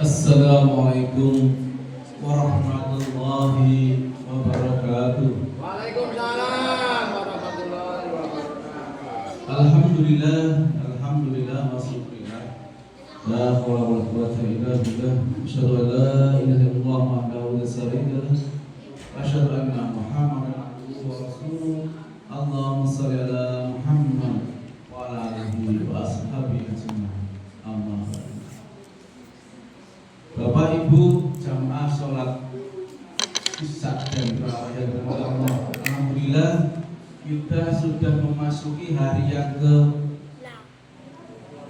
Assalamualaikum warahmatullahi wabarakatuh. Waalaikumsalam warahmatullahi wabarakatuh. Alhamdulillah wa syukurillah. La haula wala quwwata illa billah. Asyhadu an la ilaha illallah wahdahu la syarika lah. Wa asyhadu anna Muhammadan abduhu wa rasuluh. Allahumma shalli ala Muhammad wa ala alihi wa ashabihi ajmain. Amma ba'du. Bapak Ibu jamaah sholat Isya dan tarawih yang Allah, alhamdulillah kita sudah memasuki hari yang ke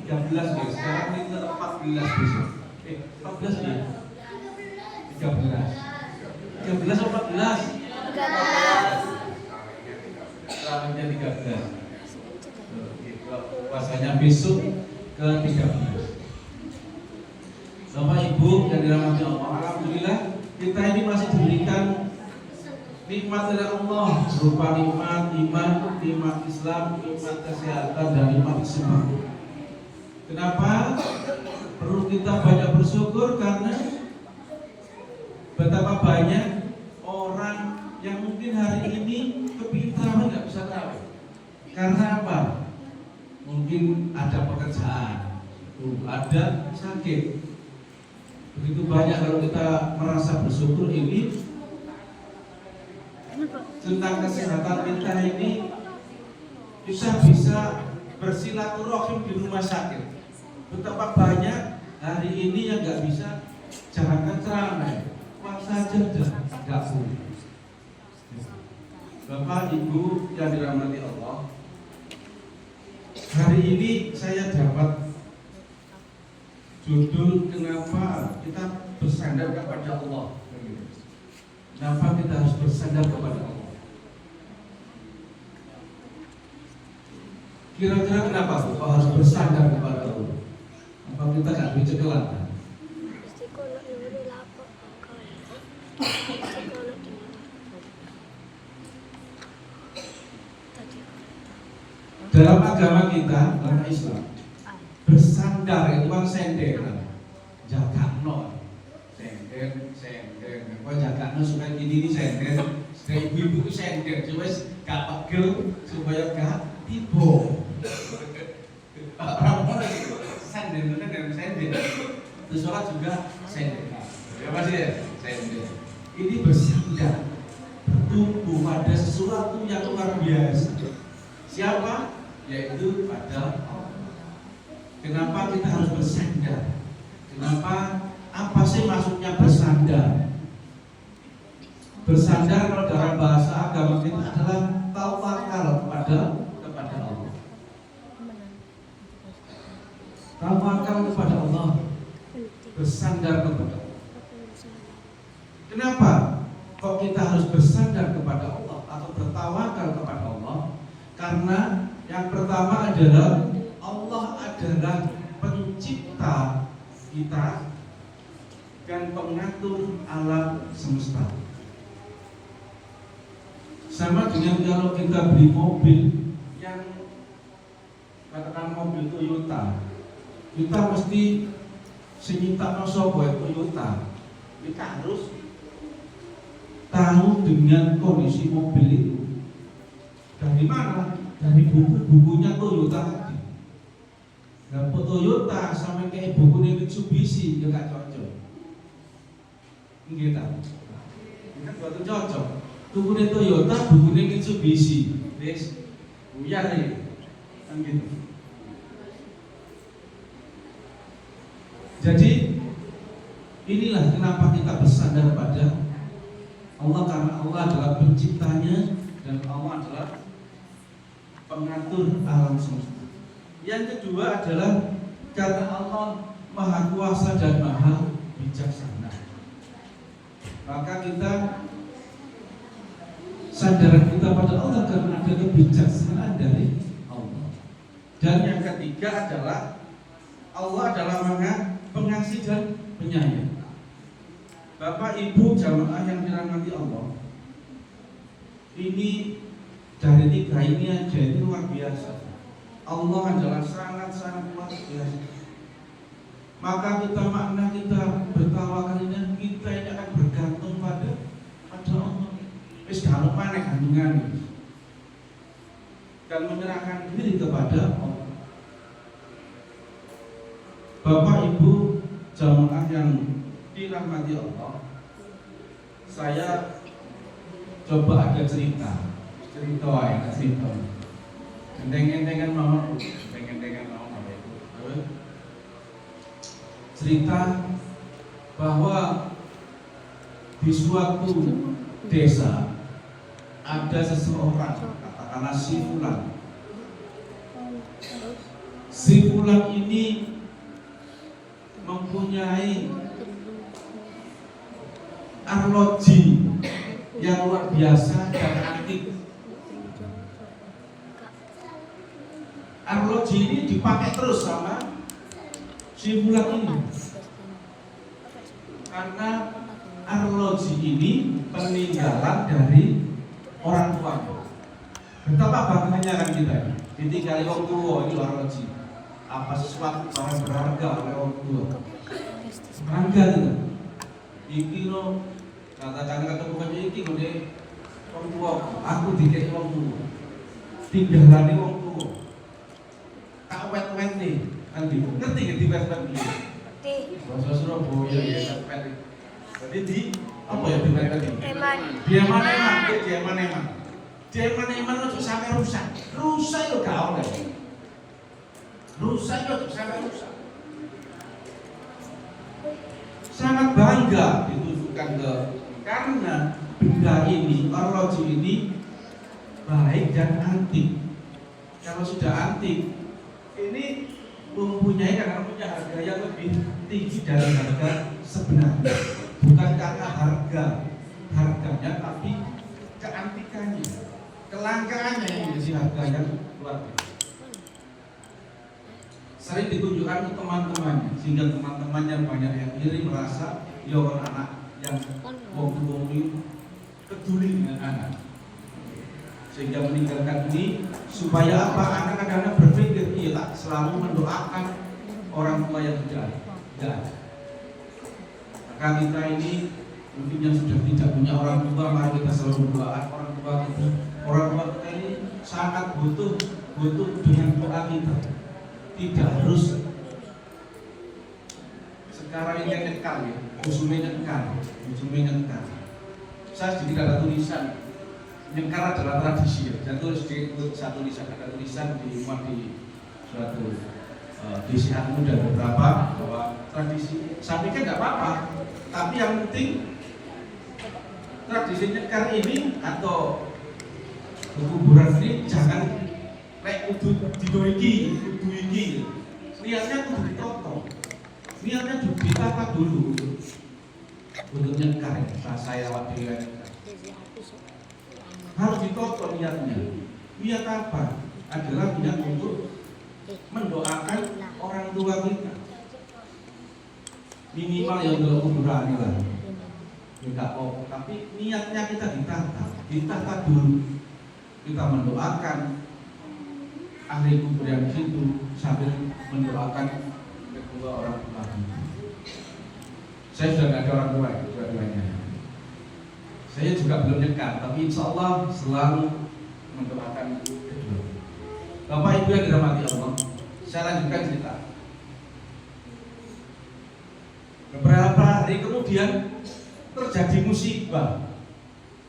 13 guys. Sekarang ini ke 14 besok. 14 ya? 13 atau 14? 13. Tarawihnya 13. Puasanya besok ke 13. Bapak Ibu yang dirahmati Allah, alhamdulillah kita ini masih diberikan nikmat dari Allah berupa nikmat iman, nikmat Islam, nikmat kesehatan, dan nikmat kesembuhan. Kenapa perlu kita banyak bersyukur? Karena betapa banyak orang yang mungkin hari ini kepingin tarawih nggak bisa tarawih. Karena apa? Mungkin ada pekerjaan, ada sakit. Begitu banyak kalau kita merasa bersyukur ini tentang kesehatan kita ini bisa bersilaturahim di rumah sakit. Betapa banyak hari ini yang nggak bisa jalankan ceramah, puasa aja nggak boleh. Bapak Ibu yang dirahmati Allah, hari ini saya dapat judul kenapa kita bersandar kepada Allah. Kenapa kita harus bersandar kepada Allah? Kira-kira kenapa kok harus bersandar kepada Allah? Apa kita nggak bercekelan? Dalam agama kita, agama Islam, bersandar itu kan sender, jagakno, sender, apa jagakno supaya gini sender, supaya ibu-ibu itu sender, coba gak pegel supaya gak tiba. Orang-orang itu sender, itu sholat juga sender, apa sih ya? Sender. Ini bersandar, bertumbuh pada sesuatu yang luar biasa. Siapa? Yaitu pada Allah. Kenapa kita harus bersandar? Kenapa? Apa sih maksudnya bersandar? Bersandar kalau dalam bahasa agama kita adalah tawakal kepada Allah. Tawakal kepada Allah. Bersandar kepada Allah. Kenapa? Kok kita harus bersandar kepada Allah atau bertawakal kepada Allah? Karena yang pertama adalah Allah adalah pencipta kita dan pengatur alam semesta. Sama dengan kalau kita beli mobil yang katakan mobil Toyota, kita mesti senyita nosobo Toyota. Kita harus tahu dengan kondisi mobil itu. Dari mana? Dari buku-bukunya Toyota tadi. Nah, Toyota sama kayak buku Mitsubishi ya gak cocok. Nggih ta. Kan buat cocok. Buku Toyota, buku Mitsubishi. Wis buyar iki. Kan gitu. Jadi inilah kenapa kita bersandar pada Allah, karena Allah adalah penciptanya dan Allah adalah pengatur alam semesta. Yang kedua adalah karena Allah Maha Kuasa dan Maha Bijaksana. Maka kita sandaran kita pada Allah karena ada kebijaksanaan dari Allah. Dan yang ketiga adalah Allah adalah Maha Pengasih dan Penyayang. Bapak Ibu jamaah yang dirahmati Allah, ini dari tiga ini aja ini luar biasa. Allah adalah sangat-sangat luar biasa. Maka kita makna kita nek kandungan dan menyerahkan diri kepada Allah. Bapak Ibu jamaah yang dirahmati Allah, saya coba ada cerita wae, cerita. Enteng-entengan mama, enteng-entengan mama Bapak Ibu. Cerita bahwa di suatu desa ada seseorang, katakanlah si Fulan. Si Fulan ini mempunyai arloji yang luar biasa dan antik. Arloji ini dipakai terus sama si Fulan ini, karena arloji ini peninggalan dari orang tuanya. Betapa bangganya kan kita ini ditinggali orang tua ini arloji. Apa sesuatu barang berharga oleh orang tua. Bangga gitu. Iki lo katakan bukannya iki lo deh orang tua. Aku dikei orang tua. Tinggalane orang tua. Tak wet-wet nih kan gitu. Ngerti nggak di wet-wet ini? Ngerti. Bahasa Surabaya ya wet. Jadi di apa ya di wet-wet ini? Diaman lo tuh sampai rusak. Rusak lo gak oleh. Rusak itu sampai rusak. Sangat bangga ditujukan ke karena benda ini, arloji ini baik dan antik. Kalau sudah antik, ini mempunyai karena punya harga yang lebih tinggi dari harga sebenarnya. Bukan karena harganya, tapi keantikannya, kelangkaannya yang menjadi harga yang luar biasa. Sering ditunjukkan ke teman-temannya, sehingga teman-temannya banyak yang iri, merasa ya orang anak yang wong peduli dengan anak, sehingga meninggalkan ini supaya apa? Anak-anak berpikir iya tak selalu mendoakan orang tua yang tidak ada. Maka kita ini mungkin yang sudah tidak punya orang tua, mari kita selalu mendoakan orang tua kita. Orang tua kita ini sangat butuh dengan doa kita. Tidak harus sekarang ini nyekal ya, usulnya nyekal. Saya sedikit ada tulisan, nyekal adalah tradisi ya. Saya tulis di satu tulisan, ada tulisan di suatu desa muda beberapa bahwa tradisi. Saya pikir nggak apa-apa, tapi yang penting tradisi nyekal ini atau kuburan ini jangan lek kudu didoiki, niatnya kudu ditoto, niatnya ditata dulu untuk nyekar. Saya awak dhewe harus ditoto niatnya. Niat apa? Adalah niat untuk mendoakan orang tua kita. Minimal yang dalam kuburan lah. Tidak apa, tapi niatnya kita ditata dulu. Kita mendoakan ahli kubur yang situ sambil mendoakan kedua orang tua. Saya sudah tidak ada orang tua dua-duanya. Saya juga belum nyekar, tapi insya Allah selalu mendoakan kedua. Bapak Ibu yang dirahmati Allah, saya lanjutkan cerita. Beberapa hari kemudian terjadi musibah.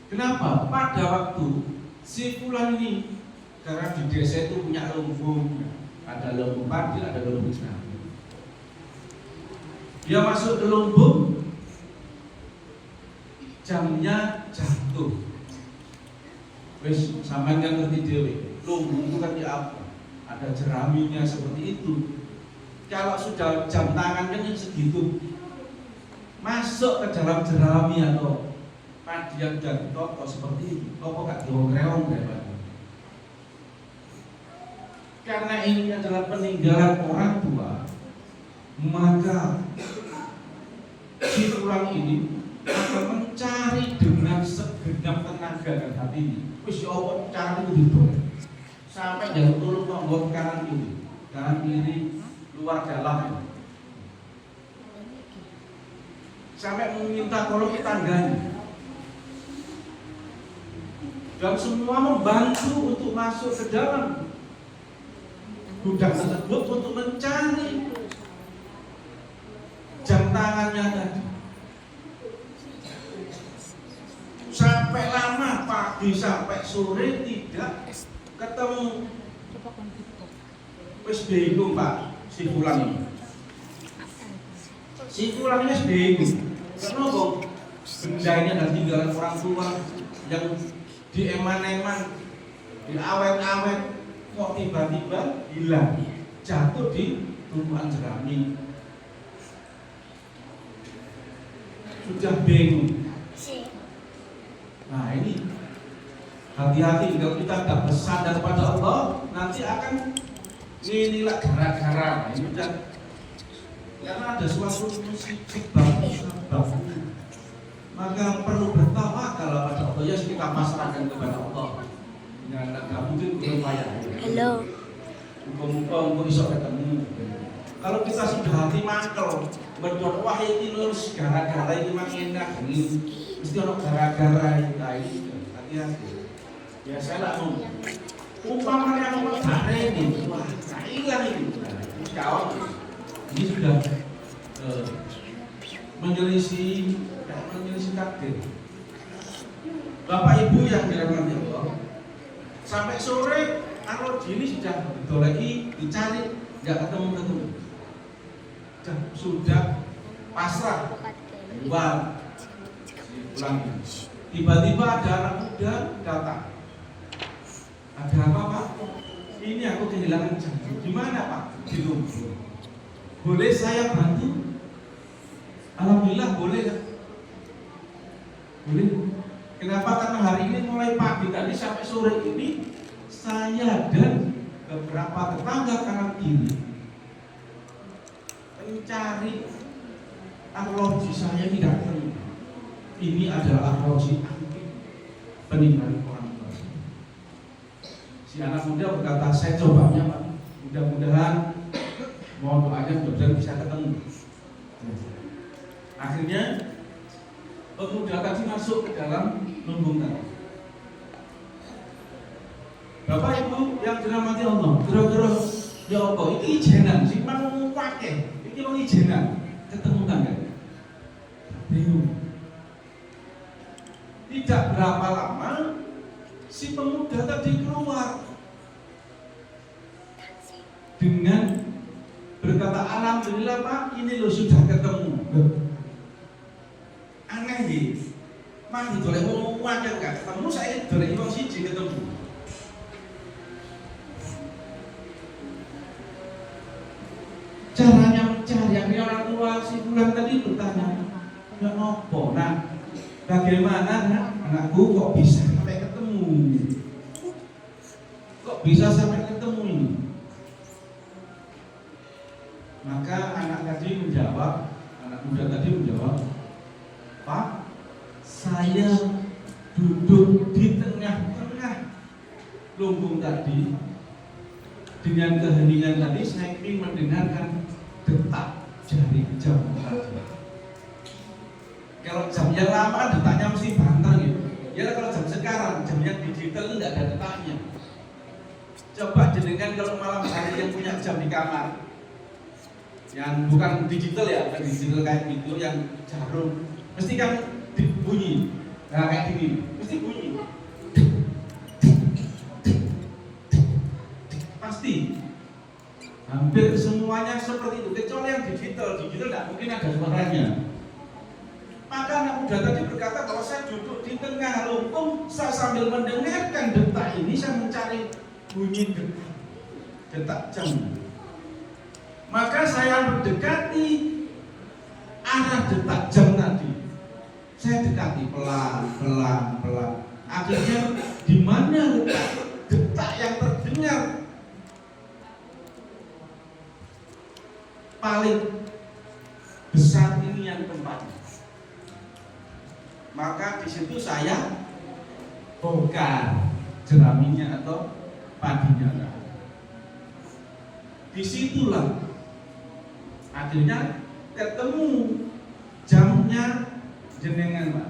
Kenapa? Pada waktu si Fulan ini, karena di desa itu punya lumbung, ada lumbung padi, ada lumbung jagung. Dia masuk ke lumbung, jamnya jatuh. Wes sampean kan ngerti dhewe, lumbung itu kan ya apa? Ada jeraminya seperti itu. Kalau sudah jam tangan kan yang segitu, masuk ke dalam jerami atau padi yang sudah ditoto seperti itu, apa gak diwong-rewong berapa? Karena ini adalah peninggalan orang tua, maka si Fulan ini akan mencari dengan segenap tenaga dan hati ini. Wis ya Allah cari itu sampai jangan turun ngomong kanan kiri, luar dalam, sampai meminta tolong tetangganya. dan semua membantu untuk masuk ke dalam gudang tersebut untuk mencari jam tangannya tadi. Sampai lama pagi sampai sore tidak ketemu. Wis bingung Pak si Fulan ini. Si Fulan ini bingung. Kenapa benda ini ada tinggalan orang tua yang dieman-eman, diawet-awet, kok tiba-tiba hilang, jatuh di tumpuan jerami. Sudah bingung. Nah ini hati-hati kalau kita tidak bersandar pada Allah, nanti akan inilah gara-gara. Ini udah karena ada suatu musibah, maka perlu bertawakal pada Allah. Ya kita pasrahkan kepada Allah. Ya nggak mungkin berupaya. Halo. Muka-muka bisa ketemu. Kalau kita sudah hati mangkel, berdoa ini lurus gara-gara ini makin enak ini. Mesti orang gara-gara kita ini. Hati-hati. Ya saya tak mau. Umpamanya mau hari ini, wah, hilang ini. Kawan, ini sudah menyelisih takdir. Bapak Ibu yang dirahmati Allah, sampai sore Arloji ini sudah ditoleki, dicari, nggak ketemu. Sudah pasrah, keluar, pulang. Tiba-tiba ada anak muda datang. Ada apa Pak? Ini aku kehilangan jam. Gimana Pak? Di lumpur. Boleh saya bantu? Alhamdulillah boleh. Boleh. Kenapa? Karena hari ini mulai pagi tadi sampai sore ini saya dan beberapa tetangga kanan kiri mencari arloji saya tidak ketemu. Ini adalah arloji antik peninggalan orang tua. Si anak muda berkata, saya cobanya Pak, mudah-mudahan mohon doanya mudah-mudahan bisa ketemu. Akhirnya pemuda tadi masuk ke dalam lumbung tadi. Bapak Ibu yang dirahmati Allah, kira-kira ya Allah, ini ijenan, si mau pakai, ini mau ijenan, ketemu tangga. Bingung. Tidak berapa lama si pemuda tadi keluar dengan berkata, alhamdulillah Pak, ini lo sudah ketemu. Aneh nih, mah ditoleh ngomong wajar gak ketemu, saya doleh wong siji ketemu. Caranya mencari, akhirnya orang tua si Fulan tadi bertanya, ya nopo, nah bagaimana anakku kok bisa sampai ketemu? Kok bisa sampai ketemu ini? Maka anak tadi menjawab, anak muda tadi menjawab, Pak, saya duduk di tengah-tengah lumbung tadi. Dengan keheningan tadi saya ingin mendengarkan detak jari jam tadi. Kalau jam yang lama detaknya mesti banter gitu. Ya kalau jam sekarang, jam yang digital itu tidak ada detaknya. Coba jenengan kalau malam hari yang punya jam di kamar, yang bukan digital ya, bukan digital kayak gitu, yang jarum, mesti kan bunyi. Nah kayak gini, mesti bunyi. Pasti. Hampir semuanya seperti itu, kecuali yang digital tidak mungkin ada suaranya. Maka anak muda tadi berkata bahwa saya duduk di tengah lumbung, saya sambil mendengarkan detak ini, saya mencari bunyi detak jam. Maka saya mendekati arah detak jam tadi. Saya dekati pelan. Akhirnya di mana detak yang terdengar paling besar ini yang keempat. Maka di situ saya bongkar jeraminya atau padinya. Disitulah akhirnya ketemu jamnya jenengan Pak.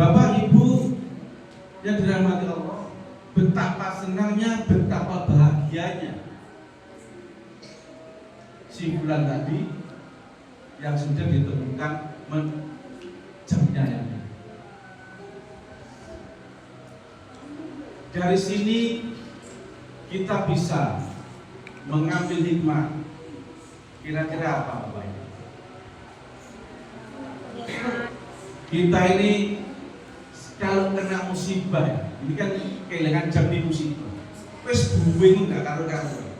Bapak Ibu yang dirahmati Allah, betapa senangnya, betapa bahagianya si bulan tadi yang sudah ditemukan jamnya yang dari sini kita bisa mengambil hikmah. Kira-kira apa Bapak ini? Kita ini kalau kena musibah, ini kan kehilangan jam di musibah. Wes bingung nggak karu-karu.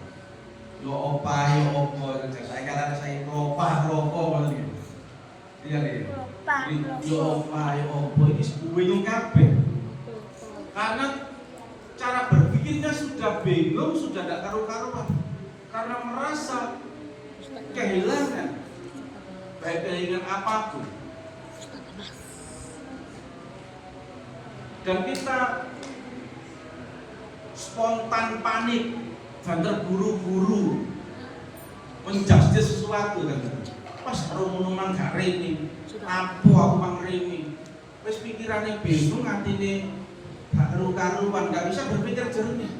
Yo opa, yo opo, saya kata saya opa, malah gitu. Iya nih. Yo opa, yo opo, ini bingung kabeh. Karena cara berpikirnya sudah bingung, sudah tidak karu-karuan. Karena merasa kehilangan, baik kehilangan apapun. Dan kita spontan panik dan terburu-buru menjudge sesuatu kan. Pas romo mang gak rene, apa aku mang rene. Wis pikirane bingung, atine gak karu-karuan, gak bisa berpikir jernih.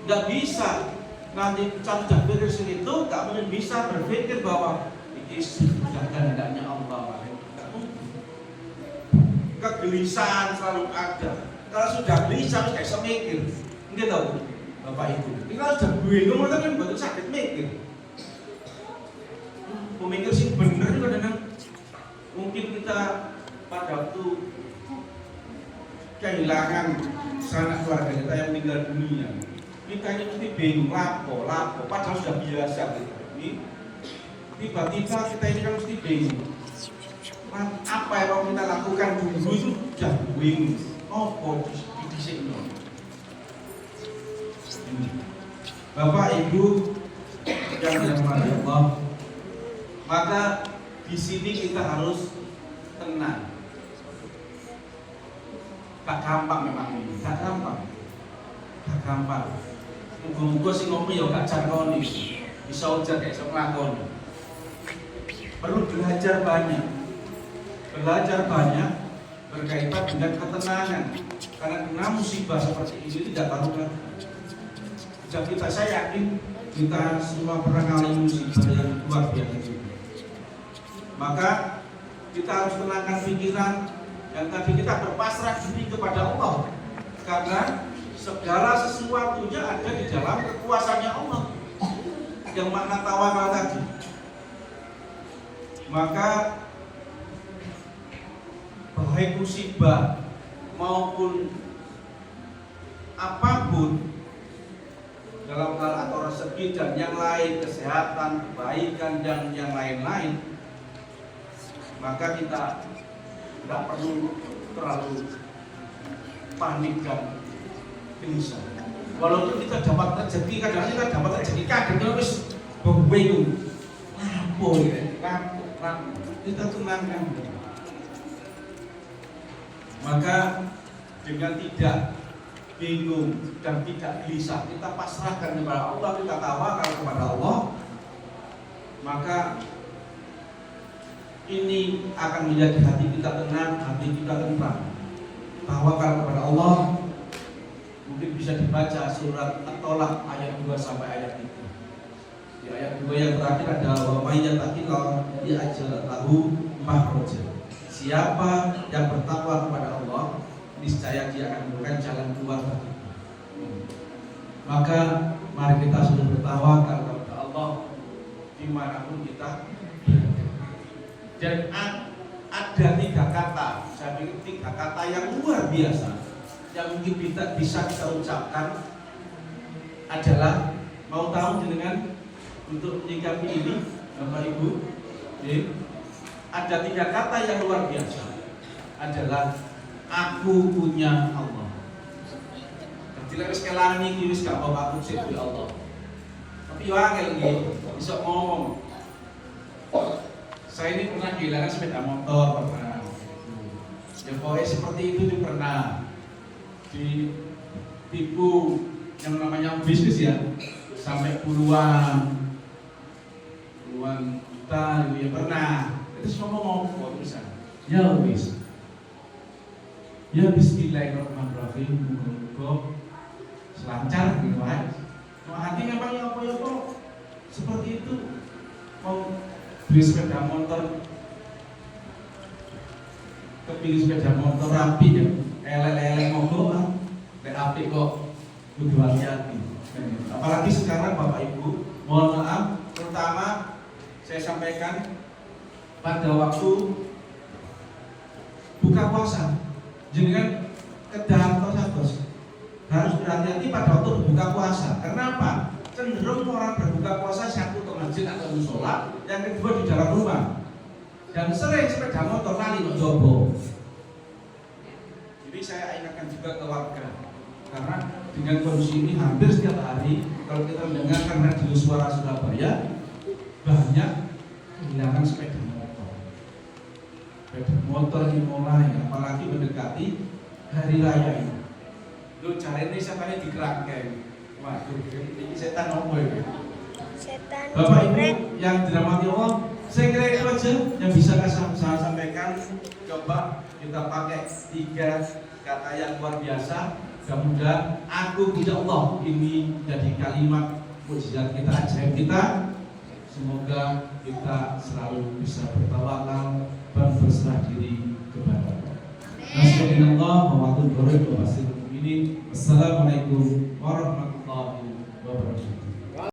Gak bisa nanti cara berpikir itu gak mungkin bisa berpikir bahwa ini sudah kehendaknya Allah. Kegelisahan selalu ada. Kalau sudah gelisah, harus bisa mikir. Enggak tahu, Bapak Ibu. Ini kalau sudah bingung, kita kan betul sakit mikir. Pemikir sih bener juga kadang. Mungkin kita pada waktu kehilangan sanak keluarga kita yang meninggal dunia, kita ini mesti bingung, lapo, padahal sudah biasa gitu. Ini tiba-tiba kita ini kan mesti bingung. Apa yang kita lakukan dulu itu sudah bingung. Oh, di sini. Bapak Ibu yang dirahmati Allah, maka di sini kita harus tenang. Gak gampang memang ini, gak gampang. Muga-muga sing ngomong ya gak jarkoni, bisa ujar kayak sok nglakoni. Perlu belajar banyak berkaitan dengan ketenangan, karena kena musibah seperti ini tidak tahu kan. Saya yakin kita semua pernah mengalami musibah yang luar biasa ini. Maka kita harus tenangkan pikiran dan tadi kita berpasrah diri kepada Allah, karena segala sesuatunya ada di dalam kekuasaannya Allah yang makna tawakal tadi. Maka baik musibah maupun apapun dalam hal atau rezeki dan yang lain, kesehatan, kebaikan dan yang lain-lain, maka kita tidak perlu terlalu panik dan gelisah. Walaupun kita dapat rezeki, kadang-kadang kita dapat rezeki kaget terus bingung. Kita tenangkan. Maka dengan tidak bingung dan tidak gelisah, kita pasrahkan kepada Allah, kita tawakal kepada Allah, maka ini akan menjadi hati kita tenang, hati kita tentram. Tawakal kepada Allah. Mungkin bisa dibaca surat At-Tolak ayat 2 sampai ayat 3. Di ayat 2 yang terakhir ada wa may yattaqillah yaj'al lahu makhraja. Siapa yang bertakwa kepada Allah, niscaya dia akan memberikan jalan keluar bagi kita. Maka mari kita sudah bertawakal kepada Allah dimanapun kita berada. Dan ada 3 kata, saya pikir 3 kata yang luar biasa yang mungkin bisa kita ucapkan adalah, mau tahu dengan untuk menyikapi ini Bapak Ibu, ada 3 kata yang luar biasa adalah aku punya Allah. Jadi wis kelangan iki wis gak apa aku sing punya Allah. Tapi yo angel iki iso ngomong. Saya ini pernah kehilangan sepeda motor, pernah. Ya pokoknya seperti itu juga pernah. Ditipu yang namanya bisnis ya, sampai puluhan juta ya pernah. Itu semua ngomong bisa. Ya wis. Ya bismillahirrahmanirrahim, muga-muga selancar gitu kan. Hati memang ya apa seperti itu. Mau beli sepeda motor, kepilih sepeda motor rapi ya, elek-elek mogok, api kok kudu hati-hati. Apalagi sekarang Bapak Ibu, mohon maaf, terutama saya sampaikan pada waktu buka puasa, jangan kedah terus harus berhati-hati pada waktu berbuka puasa. Kenapa? Cenderung orang berbuka puasa satu ke masjid atau musola, yang kedua di dalam rumah, dan sering sepeda motor lali kok jobo. Jadi saya ingatkan juga ke warga, karena dengan kondisi ini hampir setiap hari kalau kita mendengarkan radio Suara Surabaya banyak kehilangan sepeda motor. Sepeda motor ini mulai, apalagi mendekati hari raya ini. Lu cari ini siapa yang dikerangkai? Waduh, ini setan apa ya? Setan. Bapak Ibu yang dirahmati Allah, saya kira itu aja yang bisa saya sampaikan. Coba kita pakai 3 kata yang luar biasa. Mudah-mudahan aku punya Allah ini jadi kalimat mujizat kita, ajaib kita. Semoga kita selalu bisa bertawakal dan berserah diri kepada Allah. Nasrullah wa wabarakatuh. Assalamualaikum warahmatullahi wabarakatuh.